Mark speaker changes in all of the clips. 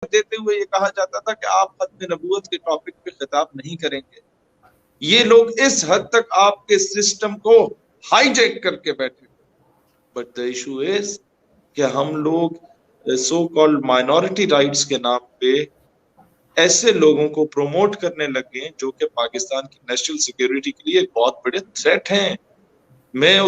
Speaker 1: دیتے ہوئے یہ کہا جاتا تھا کہ آپ ختم نبوت کے ٹاپک پہ خطاب نہیں کریں گے. یہ لوگ اس حد تک آپ کے سسٹم کو ہائی جیک کر کے بیٹھے. بٹ دا ایشو از کہ ہم لوگ سو کالڈ مائنورٹی رائٹس کے نام پہ ایسے لوگوں کو پروموٹ کرنے لگے جو کہ پاکستان کی نیشنل سیکیورٹی کے لیے ایک بہت بڑے تھریٹ ہیں. میں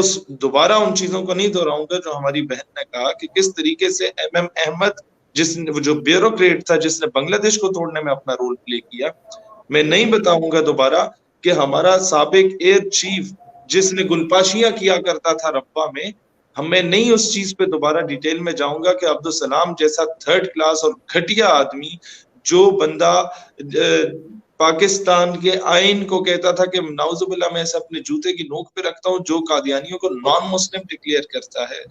Speaker 1: دوبارہ ان چیزوں کو نہیں دہراؤں گا جو ہماری بہن نے کہا کہ کس طریقے سے ایم احمد جو بیوروکریٹ تھا جس نے بنگلہ دیش کو توڑنے میں اپنا رول پلے کیا. میں نہیں بتاؤں گا دوبارہ کہ ہمارا سابق ایئر چیف جس نے گلپاشیاں کیا کرتا تھا ربا میں، میں نہیں اس چیز پہ دوبارہ ڈیٹیل میں جاؤں گا کہ عبدالسلام جیسا تھرڈ کلاس اور گھٹیا آدمی، جو بندہ پاکستان کے آئین کو کہتا تھا کہ نعوذ باللہ میں اسے اپنے جوتے کی نوک پہ رکھتا ہوں، جو قادیانیوں کو نان مسلم ڈکلیئر کرتا ہے،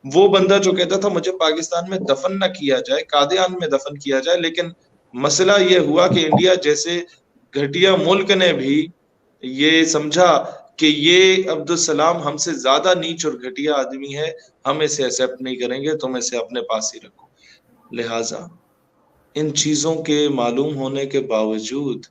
Speaker 1: وہ بندہ جو کہتا تھا مجھے پاکستان میں دفن نہ کیا جائے، قادیان میں دفن کیا جائے. لیکن مسئلہ یہ ہوا کہ انڈیا جیسے گھٹیا ملک نے بھی یہ سمجھا کہ یہ عبدالسلام ہم سے زیادہ نیچ اور گھٹیا آدمی ہے، ہم اسے ایکسیپٹ نہیں کریں گے، تم اسے اپنے پاس ہی رکھو. لہٰذا ان چیزوں کے معلوم ہونے کے باوجود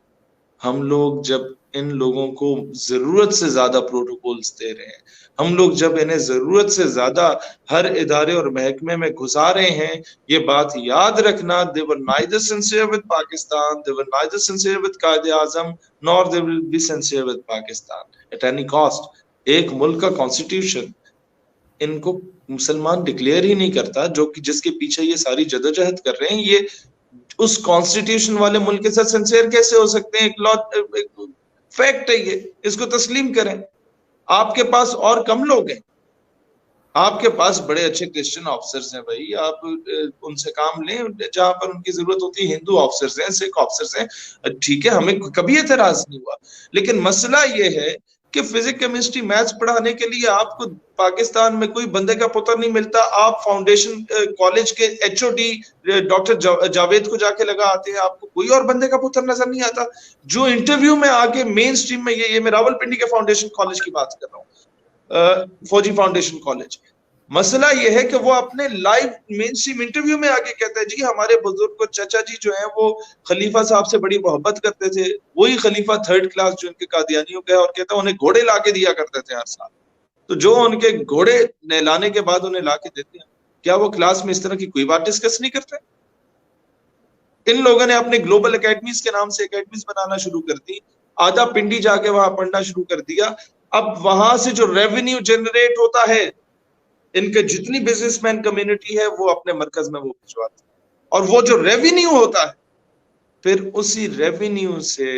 Speaker 1: ہم لوگ جب ان لوگوں کو ضرورت سے زیادہ پروٹوکولز دے رہے ہیں، ہم لوگ جب انہیں ضرورت سے زیادہ ہر ادارے اور محکمے میں گھسا رہے ہیں، یہ بات یاد رکھنا they were neither sincere with Pakistan, they were neither sincere with Quaid Azam, nor they will be sincere with Pakistan at any cost. ایک ملک کا کانسٹیٹیوشن ان کو مسلمان ڈکلیئر ہی نہیں کرتا، جو کہ جس کے پیچھے یہ ساری جدوجہد کر رہے ہیں، یہ اس کانسٹیٹیوشن والے ملک کے ساتھ سنسیئر کیسے ہو سکتے ہیں؟ ایک فیکٹ ہے، یہ اس کو تسلیم کریں. آپ کے پاس اور کم لوگ ہیں، آپ کے پاس بڑے اچھے کرسچن آفیسرز ہیں بھائی، آپ ان سے کام لیں جہاں پر ان کی ضرورت ہوتی ہے. ہندو آفیسرز ہیں، سکھ آفیسرز ہیں، ٹھیک ہے، ہمیں کبھی اعتراض نہیں ہوا. لیکن مسئلہ یہ ہے کہ فزکس کیمسٹری میتھس پڑھانے کے لیے آپ کو پاکستان میں کوئی بندے کا پتر نہیں ملتا. آپ فاؤنڈیشن کالج کے H O D doctor Javed کو جا کے لگا آتے ہیں، آپ کو کوئی اور بندے کا پتر نظر نہیں آتا جو انٹرویو میں آگے مین سٹریم میں. یہ میں راول پنڈی کے فاؤنڈیشن کالج کی بات کر رہا ہوں، فوجی فاؤنڈیشن کالج. مسئلہ یہ ہے کہ وہ اپنے لائیو مین سٹریم انٹرویو میں آگے کہتا ہے جی ہمارے بزرگ کو چچا جی جو ہیں وہ خلیفہ صاحب سے بڑی محبت کرتے تھے، وہی خلیفہ تھرڈ کلاس جو ان کے قادیانیوں کا ہے، اور کہتا ہے انہیں گھوڑے لا کے دیا کرتے تھے ہر سال. تو جو ان کے گھوڑے نہلانے کے بعد انہیں لا کے دیتے ہیں، کیا وہ کلاس میں اس طرح کی کوئی بات ڈسکس نہیں کرتے؟ ان لوگوں نے اپنے گلوبل اکیڈمیز کے نام سے اکیڈمیز بنانا شروع کر دی، آدھا پنڈی جا کے وہاں پڑھنا شروع کر دیا. اب وہاں سے جو ریونیو جنریٹ ہوتا ہے، ان کے جتنی بزنس مین کمیونٹی ہے وہ اپنے مرکز میں وہ بھجواتے ہیں، اور وہ جو ریونیو ہوتا ہے پھر اسی ریونیو سے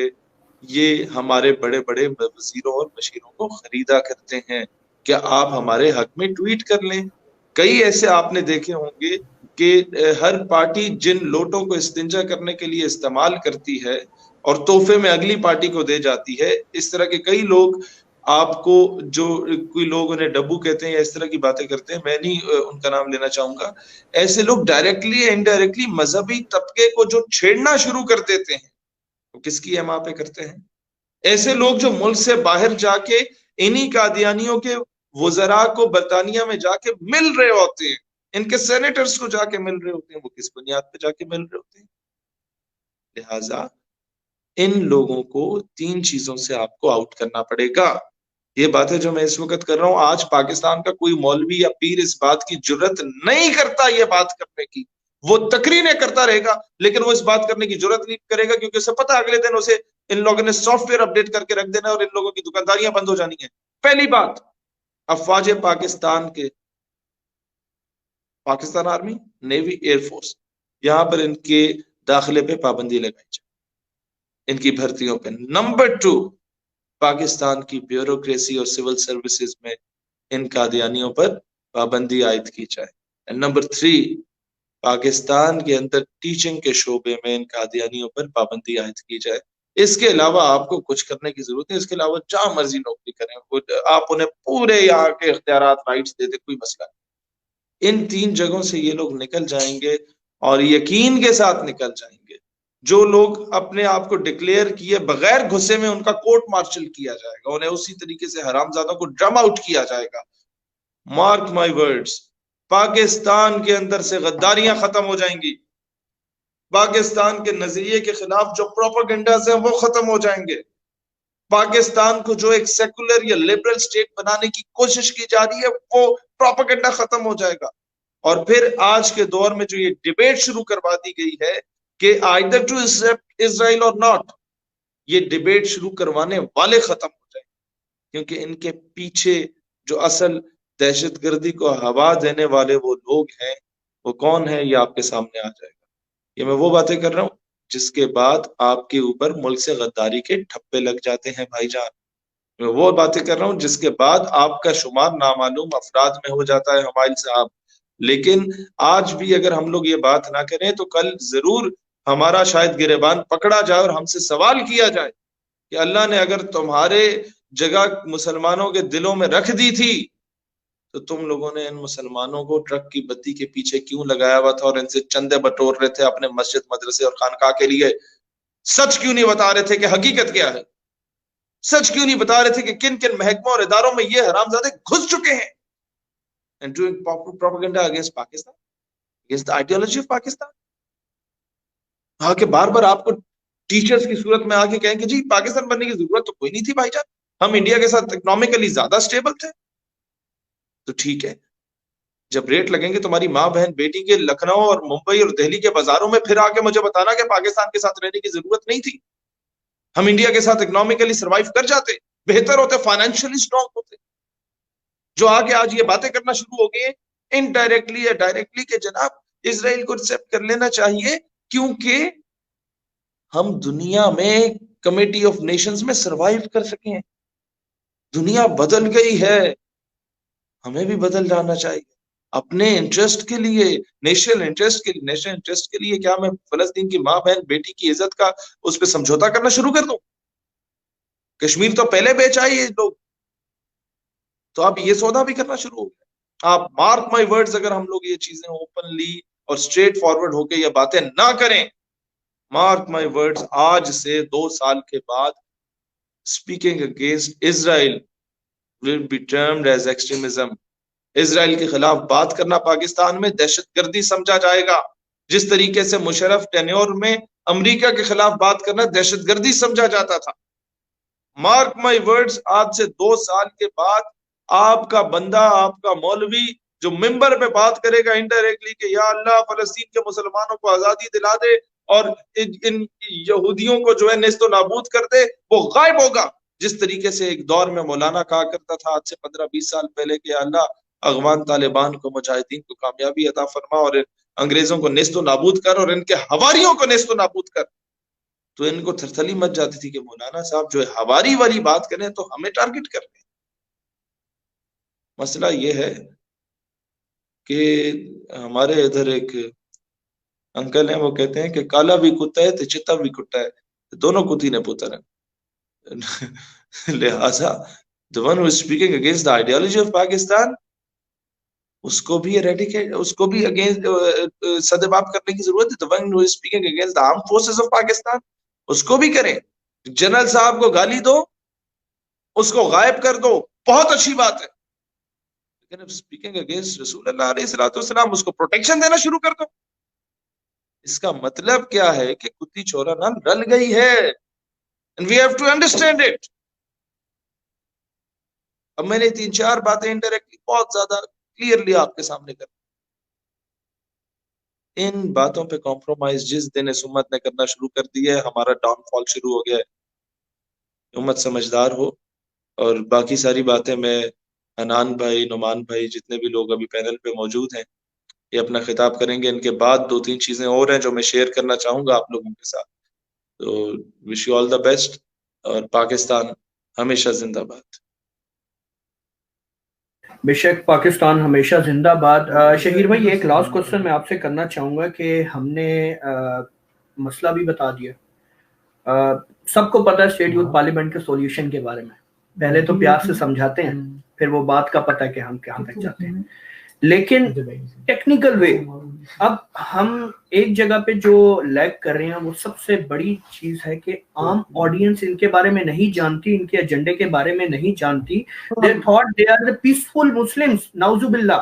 Speaker 1: یہ ہمارے بڑے بڑے وزیروں اور مشیروں کو خریدا کرتے ہیں. کیا آپ ہمارے حق میں ٹویٹ کر لیں؟ کئی ایسے آپ نے دیکھے ہوں گے کہ ہر پارٹی جن لوٹوں کو استنجا کرنے کے لیے استعمال کرتی ہے اور تحفے میں اگلی پارٹی کو دے جاتی ہے، اس طرح کے کئی لوگ آپ کو، جو کوئی لوگ انہیں ڈبو کہتے ہیں یا اس طرح کی باتیں کرتے ہیں، میں نہیں ان کا نام لینا چاہوں گا، ایسے لوگ ڈائریکٹلی انڈائریکٹلی مذہبی طبقے کو جو چھیڑنا شروع کر دیتے ہیں وہ کس کی اما پہ کرتے ہیں؟ ایسے لوگ جو ملک سے باہر جا کے انہی قادیانیوں کے وزراء کو برطانیہ میں جا کے مل رہے ہوتے ہیں، ان کے سینیٹرز کو جا کے مل رہے ہوتے ہیں، وہ کس بنیاد پہ جا کے مل رہے ہوتے ہیں؟ لہٰذا ان لوگوں کو 3 چیزوں سے آپ کو آؤٹ کرنا پڑے گا. یہ بات ہے جو میں اس وقت کر رہا ہوں. آج پاکستان کا کوئی مولوی یا پیر اس بات کی جرت نہیں کرتا یہ بات کرنے کی. وہ تقریریں کرتا رہے گا لیکن وہ اس بات کرنے کی جرت نہیں کرے گا، کیونکہ اسے پتا اگلے دن اسے ان لوگوں نے سافٹ ویئر اپڈیٹ کر کے رکھ دینا اور ان لوگوں کی دکانداریاں بند ہو جانی ہیں. پہلی بات، افواج پاکستان کے، Pakistan army, navy, air force, یہاں پر ان کے داخلے پہ پابندی لگائی جائے، ان کی بھرتیوں پہ. نمبر 2، پاکستان کی بیوروکریسی اور سول سروسز میں ان قادیانیوں پر پابندی عائد کی جائے. نمبر 3، پاکستان کے اندر ٹیچنگ کے شعبے میں ان قادیانیوں پر پابندی عائد کی جائے. اس کے علاوہ آپ کو کچھ کرنے کی ضرورت ہے، اس کے علاوہ جہاں مرضی نوکری کریں، آپ انہیں پورے یہاں کے اختیارات، رائٹس دے دیں، کوئی مسئلہ نہیں. ان 3 جگہوں سے یہ لوگ نکل جائیں گے اور یقین کے ساتھ نکل جائیں گے. جو لوگ اپنے آپ کو ڈکلیئر کیے بغیر گھسے میں، ان کا کورٹ مارشل کیا جائے گا، انہیں اسی طریقے سے حرام زادوں کو ڈرم آؤٹ کیا جائے گا. مارک مائی ورڈز، پاکستان کے اندر سے غداریاں ختم ہو جائیں گی. پاکستان کے نظریے کے خلاف جو پروپیگنڈاز ہیں وہ ختم ہو جائیں گے. پاکستان کو جو ایک سیکولر یا لبرل سٹیٹ بنانے کی کوشش کی جا رہی ہے وہ پروپیگنڈا ختم ہو جائے گا. اور پھر آج کے دور میں جو یہ ڈیبیٹ شروع کروا دی گئی ہے کہ either to accept Israel or not, یہ ڈیبیٹ شروع کروانے والے ختم ہو جائیں کیونکہ ان کے پیچھے جو اصل دہشت گردی کو ہوا دینے والے وہ لوگ ہیں وہ کون ہیں یہ آپ کے سامنے آ جائے گا. یہ میں وہ باتیں کر رہا ہوں جس کے بعد آپ کے اوپر ملک سے غداری کے ٹھپے لگ جاتے ہیں بھائی جان. میں وہ باتیں کر رہا ہوں جس کے بعد آپ کا شمار نامعلوم افراد میں ہو جاتا ہے حمائل صاحب. لیکن آج بھی اگر ہم لوگ یہ بات نہ کریں تو کل ضرور ہمارا شاید گریبان پکڑا جائے اور ہم سے سوال کیا جائے کہ اللہ نے اگر تمہارے جگہ مسلمانوں کے دلوں میں رکھ دی تھی تو تم لوگوں نے ان مسلمانوں کو ٹرک کی بتی کے پیچھے کیوں لگایا ہوا تھا اور ان سے چندے بٹور رہے تھے اپنے مسجد مدرسے اور خانقاہ کے لیے؟ سچ کیوں نہیں بتا رہے تھے کہ حقیقت کیا ہے؟ سچ کیوں نہیں بتا رہے تھے کہ کن کن محکموں اور اداروں میں یہ حرامزادے گھس چکے ہیں and doing propaganda against Pakistan, against the ideology of Pakistan. ہاں کہ بار بار آپ کو ٹیچرز کی صورت میں آگے کہیں کہ جی پاکستان بننے کی ضرورت تو کوئی نہیں تھی بھائی جان, ہم انڈیا کے ساتھ اکنامکلی زیادہ سٹیبل تھے. تو ٹھیک ہے, جب ریٹ لگیں گے تمہاری ماں بہن بیٹی کے لکھنؤ اور ممبئی اور دہلی کے بازاروں میں پھر آ کے مجھے بتانا کہ پاکستان کے ساتھ رہنے کی ضرورت نہیں تھی, ہم انڈیا کے ساتھ اکنامکلی سروائیو کر جاتے, بہتر ہوتے, فائنینشلی اسٹرانگ ہوتے. جو آگے آج یہ باتیں کرنا شروع ہو گئے انڈائریکٹلی یا ڈائریکٹلی کہ جناب اسرائیل کو ایکسپٹ کر لینا چاہیے کیونکہ ہم دنیا میں کمیٹی آف نیشنز میں سروائیو کر سکیں. دنیا بدل گئی ہے, ہمیں بھی بدل جانا چاہیے اپنے انٹرسٹ کے لیے, نیشنل انٹرسٹ کے لیے. نیشنل انٹرسٹ کے لیے کیا میں فلسطین کی ماں بہن بیٹی کی عزت کا اس پہ سمجھوتا کرنا شروع کر دوں؟ کشمیر تو پہلے بیچ آئے یہ لوگ, تو آپ یہ سودا بھی کرنا شروع ہو گئے. آپ مارک مائی ورڈز, اگر ہم لوگ یہ چیزیں اوپنلی اور اسٹریٹ فارورڈ ہو کے یہ باتیں نہ کریں, مارک مائی ورڈز, آج سے 2 سال کے بعد speaking against Israel will be termed as extremism. اسرائیل کے خلاف بات کرنا پاکستان میں دہشت گردی سمجھا جائے گا, جس طریقے سے مشرف ٹینیور میں امریکہ کے خلاف بات کرنا دہشت گردی سمجھا جاتا تھا. مارک مائی ورڈز, آج سے 2 سال کے بعد آپ کا بندہ, آپ کا مولوی جو ممبر پہ بات کرے گا انڈائریکٹلی کہ یا اللہ فلسطین کے مسلمانوں کو آزادی دلا دے اور ان یہودیوں کو جو ہے نیست و نابود کر دے, وہ غائب ہوگا. جس طریقے سے ایک دور میں مولانا کہا کرتا تھا آج سے 15-20 سال پہلے کہ اللہ افغان طالبان کو, مجاہدین کو کامیابی عطا فرما اور انگریزوں کو نیست و نابود کر اور ان کے حواریوں کو نیست و نابود کر, تو ان کو تھرتھلی مچ جاتی تھی کہ مولانا صاحب جو ہے حواری والی بات کریں تو ہمیں ٹارگٹ کر لیں. مسئلہ یہ ہے کہ ہمارے ادھر ایک انکل ہیں, وہ کہتے ہیں کہ کالا بھی کتا ہے تو چتا بھی کتا ہے, دونوں کتی نے پتر ہیں. لہذا the one who is speaking against the ideology of Pakistan, اس کو بھی eradicate, اس کو بھی against سدباب کرنے کی ضرورت ہے. the one who is speaking against the armed forces of Pakistan, اس کو بھی کریں. جنرل صاحب کو گالی دو, اس کو غائب کر دو, بہت اچھی بات ہے, لیکن اب speaking against رسول اللہ علیہ السلام اس کو پروٹیکشن دینا شروع کر دو. اس کا مطلب کیا ہے کہ کتی چورا نال رل گئی ہے, and we have to understand it. اب میں نے 3-4 باتیں انڈائریکٹلی بہت زیادہ کلیئرلی آپ کے سامنے کر, ان باتوں پہ کمپرومائز جس دن اس امت نے کرنا شروع کر دیا ہے, ہمارا ڈاؤن فال شروع ہو گیا ہے. امت سمجھدار ہو, اور باقی ساری باتیں میں حنان بھائی, نعمان بھائی, جتنے بھی لوگ ابھی پینل پہ موجود ہیں یہ اپنا خطاب کریں گے. ان کے بعد 2-3 چیزیں اور ہیں جو میں شیئر کرنا چاہوں گا آپ لوگوں کے ساتھ. تو wish you all the best, اور پاکستان ہمیشہ زندہ باد.
Speaker 2: بے شک پاکستان ہمیشہ زندہ باد. شہیر بھائی ایک لاسٹ کوسچن میں آپ سے کرنا چاہوں گا کہ ہم نے مسئلہ بھی بتا دیا, سب کو پتہ ہے اسٹیٹ یوتھ پارلیمنٹ کے سولوشن کے بارے میں, پہلے تو پیار سے سمجھاتے ہیں, پھر وہ بات کا پتہ ہے کہ ہم کہاں تک جاتے ہیں, لیکن ٹیکنیکل وے اب ہم ایک جگہ پہ جو لیگ کر رہے ہیں وہ سب سے بڑی چیز ہے کہ عام آڈینس ان کے بارے میں نہیں جانتی, ان کے ایجنڈے کے بارے میں نہیں جانتی. They thought they are the peaceful Muslims, نعوذ باللہ.